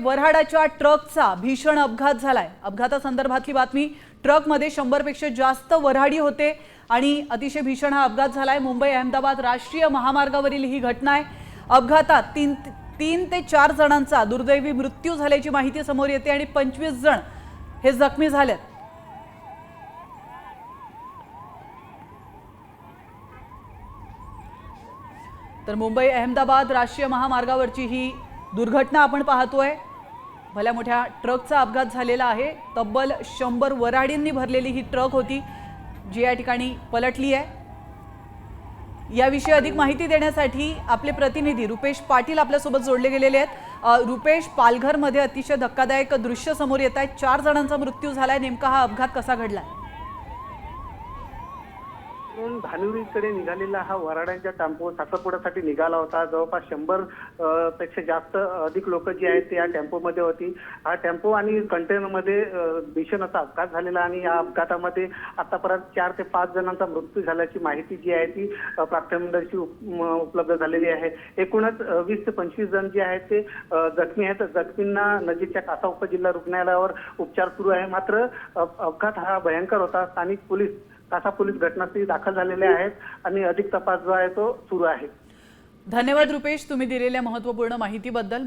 वऱ्हाडाच्या ट्रकचा भीषण अपघात झालाय। अपघातासंदर्भातली बातमी, ट्रकमध्ये 100 पेक्षा जास्त वऱ्हाडी होते आणि अतिशय भीषण हा अपघात झालाय। मुंबई अहमदाबाद राष्ट्रीय महामार्गावरील ही घटना आहे। अपघातात तीन ते 4 जणांचा दुर्दैवी मृत्यू झाल्याची माहिती समोर येते आणि 25 जण हे जखमी झालेत। तर मुंबई अहमदाबाद राष्ट्रीय महामार्गावरची ही दुर्घटना आपण पाहतोय। भल्या मोठ्या ट्रकचा अपघात झालेला आहे। तब्बल 100 वऱ्हाडींनी भरलेली ही ट्रक होती जी या ठिकाणी पलटली आहे। याविषयी अधिक माहिती देण्यासाठी आपले प्रतिनिधी रुपेश पाटील आपल्यासोबत जोडले गेलेले आहेत। रुपेश, पालघरमध्ये अतिशय धक्कादायक दृश्य समोर येत आहे। 4 जणांचा मृत्यू झालाय। नेमका हा अपघात कसा घडलाय? धानुरीकडे निघालेला हा वऱ्हाडांचा टेम्पो साखरपुड्यासाठी निघाला होता। जवळपास 100 पेक्षा जास्त अधिक लोक जी आहेत ते या टेम्पोमध्ये होती। हा टेम्पो आणि कंटेनरमध्ये भीषण असा अपघात झालेला आणि या अपघातामध्ये आतापर्यंत 4 ते 5 जणांचा मृत्यू झाल्याची माहिती जी आहे ती प्राप्तदर्शी उपलब्ध झालेली आहे। एकूणच 20 ते 25 जण जे आहेत ते जखमी आहेत। जखमींना नजीकच्या कासा उपजिल्हा रुग्णालयावर उपचार सुरू आहे। मात्र अपघात हा भयंकर होता। स्थानिक कासा पोलीस घटनास्थळी दाखल झालेले आहेत आणि अधिक तपास जो आहे तो सुरू आहे। धन्यवाद रुपेश, तुम्ही दिलेल्या महत्त्वपूर्ण माहितीबद्दल।